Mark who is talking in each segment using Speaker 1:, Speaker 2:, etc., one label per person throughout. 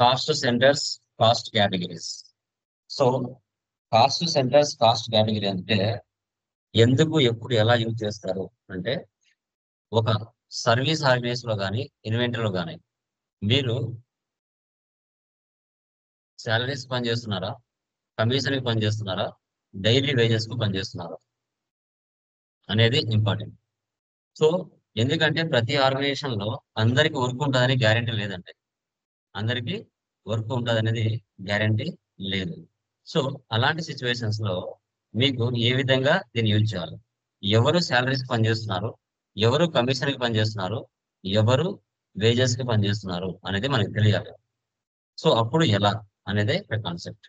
Speaker 1: Cost centres, cost categories. So cost centres, cost category అంటే ఎందుకు, ఎప్పుడు, ఎలా యూజ్ చేస్తారు అంటే, ఒక సర్వీస్ ఆర్గనైజ్ లో కానీ ఇన్వెంటరీలో కానీ మీరు శాలరీస్ పని చేస్తున్నారా, కమిషన్ కి పని చేస్తున్నారా, డైలీ వేజెస్ కు పని చేస్తున్నారా అనేది ఇంపార్టెంట్. సో ఎందుకంటే ప్రతి ఆర్గనైజేషన్ లో అందరికి వర్క్ ఉంటుందని గ్యారెంటీ లేదండి. అందరికి వర్క్ ఉంటుంది అనేది గ్యారెంటీ లేదు. సో అలాంటి సిచ్యువేషన్స్ లో మీకు ఏ విధంగా దీన్ని యూజ్ చేయాలి, ఎవరు శాలరీస్ పనిచేస్తున్నారు, ఎవరు కమిషన్ కి పనిచేస్తున్నారు, ఎవరు వేజెస్ కి పనిచేస్తున్నారు అనేది మనకు తెలియాలి. సో అప్పుడు ఎలా అనేదే ఇక్కడ కాన్సెప్ట్.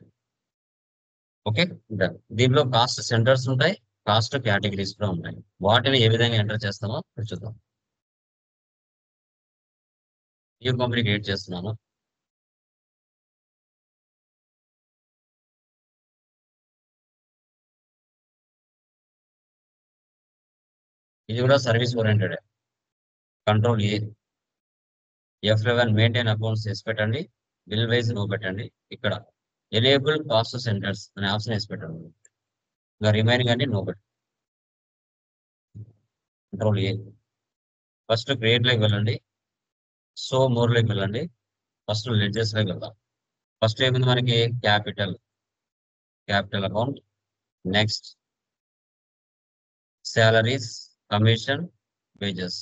Speaker 1: Okay, done. దీనిలో కాస్ట్ సెంటర్స్ ఉంటాయి, కాస్ట్ కేటగిరీస్ కూడా ఉంటాయి. వాటిని ఏ విధంగా ఎంటర్ చేస్తామో ఇప్పుడు చూద్దాం. న్యూ కంపెనీ క్రియేట్ చేస్తున్నాను. ఇది కూడా service oriented. Control A, F11 maintain accounts వేసి పెట్టండి. బిల్ వైజ్ నో పెట్టండి. ఇక్కడ ఎనేబుల్ కాస్ట్ సెంటర్స్ అనే ఆప్షన్ వేసి పెట్టండి. ఇంకా రిమైనింగ్ అన్ని నో పెట్టండి. Control A. ఫస్ట్ క్రియేట్ లోకి వెళ్ళండి, సో మోర్ లోకి వెళ్ళండి, ఫస్ట్ లెడ్జెస్ లోకి వెళ్దాం. ఫస్ట్ ఏముంది మనకి, capital, capital account. Next salaries, commission, wages.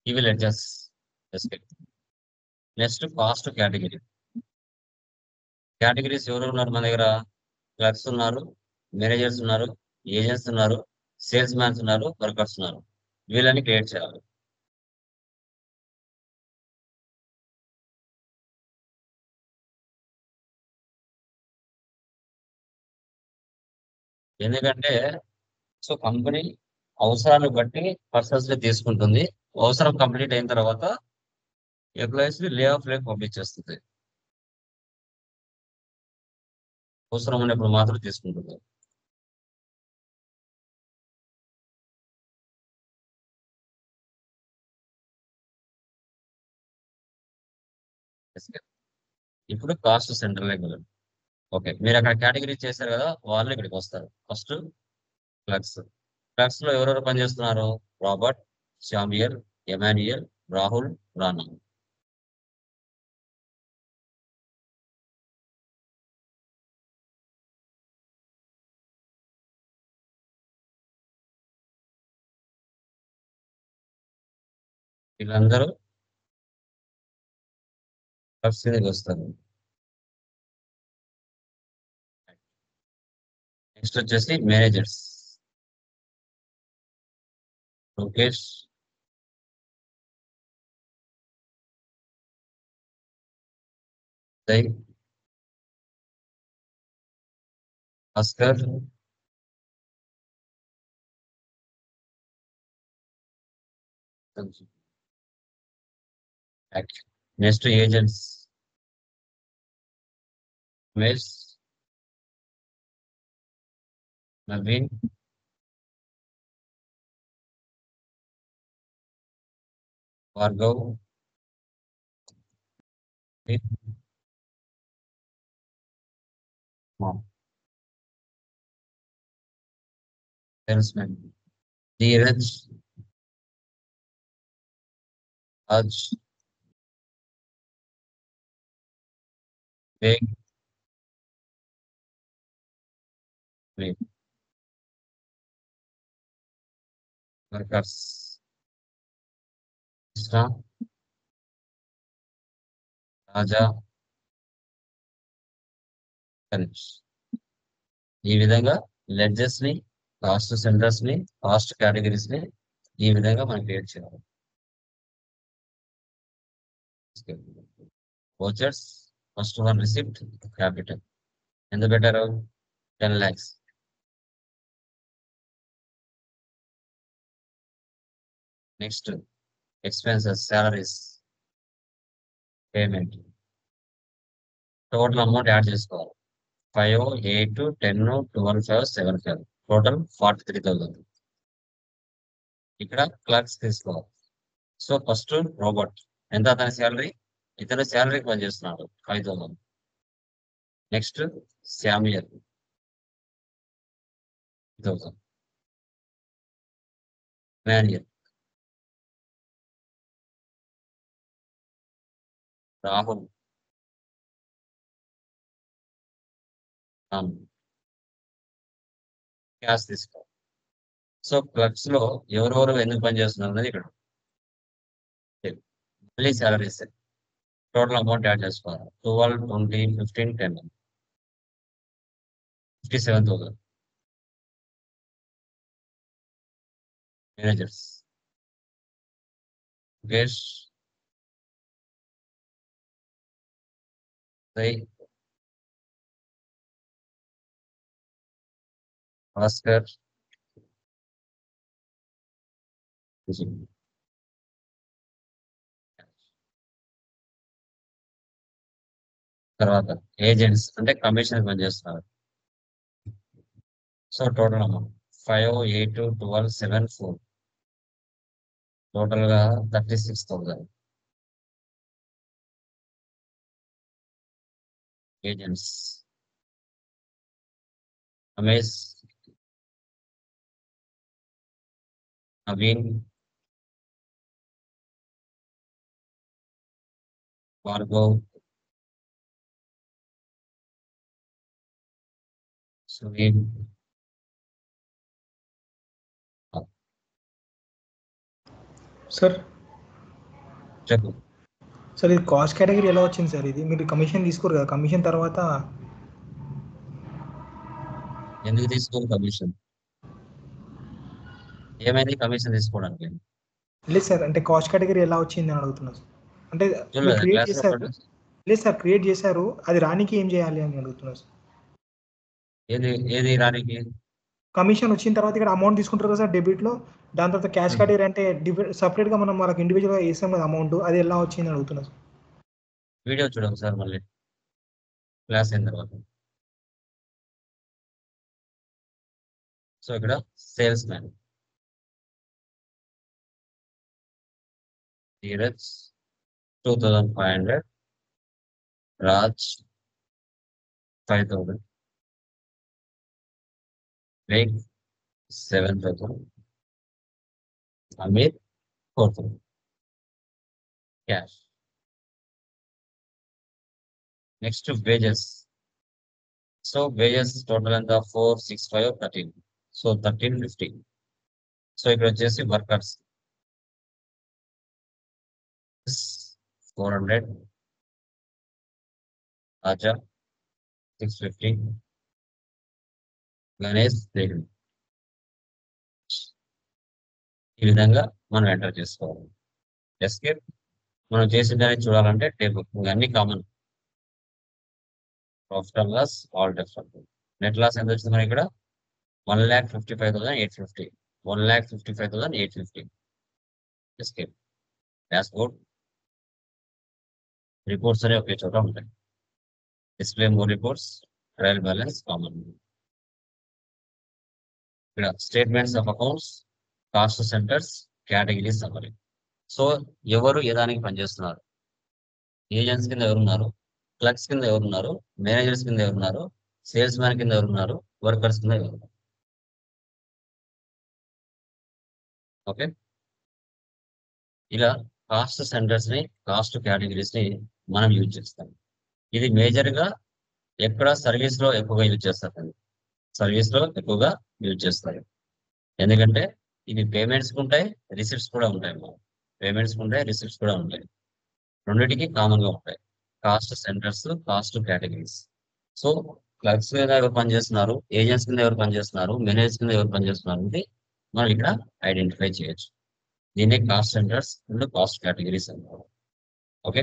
Speaker 1: ఇవి ledgers. Next cost category. Categories ఎవరు ఉన్నారు మన దగ్గర, క్లర్క్స్ ఉన్నారు, మేనేజర్స్ ఉన్నారు, ఏజెంట్స్ ఉన్నారు, సేల్స్ మ్యాన్స్ ఉన్నారు, వర్కర్స్ ఉన్నారు. వీళ్ళని క్రియేట్ చేయాలి. ఎందుకంటే సో కంపెనీ అవసరాన్ని బట్టి పర్సన్స్ ని తీసుకుంటుంది. అవసరం కంప్లీట్ అయిన తర్వాత ఎంప్లాయీస్ ని లే ఆఫ్ లేక పంపించేస్తుంది. అవసరం ఉన్నప్పుడు మాత్రం తీసుకుంటుంది. ఇప్పుడు కాస్ట్ సెంటర్ లోకి వెళ్ళండి. ఓకే, మీరు అక్కడ కేటగిరీ చేశారు కదా, వాళ్ళు ఇక్కడికి వస్తారు. First clerks. క్లర్క్స్ లో ఎవరెవరు పనిచేస్తున్నారు, Robert, Samuel, Emmanuel, Rahul, Rana. వీళ్ళందరూ క్లర్క్స్ కిందకి వస్తారు. నెక్స్ట్ వచ్చేసి managers. Lokesh, Uday, Bhaskar, Sanju. Next agents, Ramesh, Naveen, Bhargav, salesmen, Dheeraj, Raj, వేగ్, వేగ్. వర్కర్స్, కృష్ణ, రాజా, గణేష్. ఈ విధంగా లెడ్జెస్ ని, కాస్ట్ సెంటర్స్ ని, కాస్ట్ కేటగిరీస్ ని ఈ విధంగా మనం క్రియేట్ చేయాలి. Vouchers, first one receipt, capital. ఎంత పెట్టారు, 10 lakhs. Next expenses, salaries, payment total amount add చేసుకోవాలి. 5, 8, 10, 12, 5, 7, 5 టోటల్ 43,000. ఇక్కడ క్లర్క్స్ తీసుకోవాలి. సో ఫస్ట్ రోబోట్ ఎంత అతని శాలరీ, ఇతను శాలరీకి పనిచేస్తున్నాడు 5,000. Next Samuel 3,000. Manager Rahul, cash తీసుకో. సో క్లర్క్స్ లో ఎవరెవరు ఎందుకు పనిచేస్తున్నారు అనేది ఇక్కడ మళ్ళీ శాలరీస్ టోటల్ అమౌంట్ యాడ్ చేసుకోవాలి. 12, 20, 15, 10 57,000. మేనేజర్స్ ముఖేష్, భాస్కర్, తర్వాత ఏజెంట్స్ అంటే కమిషన్ పనిచేస్తున్నారు. సో టోటల్ అమౌంట్ 5, 8, 12, 7, 4 టోటల్ గా 36,000. ఏజెంట్స్ రమేష్, నవీన్, భార్గవ్, సునీల్,
Speaker 2: సార్
Speaker 1: చెప్పు.
Speaker 2: సార్ ఇది కాస్ట్ కేటగిరీ ఎలా వచ్చింది సార్? ఇది మీరు కమిషన్ తీసుకోరు కదా, కమిషన్ తర్వాత
Speaker 1: ఎందుకు తీసుకోవాలి కమిషన్? ఏమైంది కమిషన్ తీసుకోవడానికి?
Speaker 2: లేదు సార్, అంటే కాస్ట్ కేటగిరీ ఎలా వచ్చింది అని అడుగుతున్నా సార్. అంటే మీరు
Speaker 1: చూడలేదు
Speaker 2: క్రియేట్
Speaker 1: క్లాస్
Speaker 2: చేశారు, లేదు సార్ క్రియేట్ చేశారు, అది రానికి ఏం చేయాలి అని అడుగుతున్నా సార్.
Speaker 1: ఏది ఏది రానికి?
Speaker 2: కమిషన్ వచ్చిన తర్వాత ఇక్కడ అమౌంట్ తీసుకుంటారు కదా సార్ డెబిట్లో, దాని తర్వాత క్యాష్ కేటగిరీ అంటే సపరేట్గా మనం వాళ్ళకి ఇండివిజువల్గా వేసాం కదా అమౌంట్, అది ఎలా వచ్చింది అని అడుగుతున్నా సార్.
Speaker 1: వీడియో చూడండి సార్ మళ్ళీ క్లాస్ అయిన తర్వాత. సో ఇక్కడ సేల్స్ మ్యాన్ ధీరజ్ 2,500, రాజ్ 5,000, వేగ్ 7,000, Amir 4,000 cash. Next wages. So wages total ఎంత? 4, 6, 5, 13. సో 1350. సో ఇక్కడ వచ్చేసి వర్కర్స్ 400, రాజా 650, గణేష్ 300. ఈ విధంగా మనం ఎంటర్ చేసుకోవాలి. ఎస్కేప్. మనం చేసిన దాన్ని చూడాలంటే టేబుల్ ఇవన్నీ common. Profit and loss all different. Net loss ఎంత వచ్చింది మనకి ఇక్కడ? 1,55,850. 1,55,850. ఎస్కేప్. Dash board. రిపోర్ట్స్ అనేవి ఒకే చోట ఉంటాయి. Display more reports, trial balance common. ఇక్కడ statements of accounts, cost centres, category summary. So ఎవరు ఏ దానికి పనిచేస్తున్నారు? ఏజెంట్స్ కింద ఎవరున్నారు, క్లర్క్స్ కింద ఎవరున్నారు, మేనేజర్స్ కింద ఎవరున్నారు, సేల్స్ మ్యాన్ కింద ఎవరున్నారు, వర్కర్స్ కింద ఎవరున్నారు. ఓకే, ఇలా కాస్ట్ సెంటర్స్ ని, కాస్ట్ కేటగిరీస్ ని మనం యూజ్ చేస్తాం. ఇది మేజర్ గా ఎక్కడ సర్వీస్ లో ఎక్కువగా యూజ్ చేస్తారు. సర్వీస్ లో ఎక్కువగా యూజ్ చేస్తారు. ఎందుకంటే ఇవి పేమెంట్స్ ఉంటాయి, రిసిప్ట్స్ కూడా ఉంటాయి. పేమెంట్స్ ఉంటాయి, రిసిప్ట్స్ కూడా ఉంటాయి. రెండింటికి కామన్ గా ఉంటాయి cost centres, cost categories. So clerks మీద ఎవరు పనిచేస్తున్నారు, ఏజెంట్స్ కింద ఎవరు పనిచేస్తున్నారు, మేనేజర్స్ కింద ఎవరు పనిచేస్తున్నారు అనేది మనం ఇక్కడ ఐడెంటిఫై చేయొచ్చు. దీన్నే cost centres and cost categories అంటారు. ఓకే.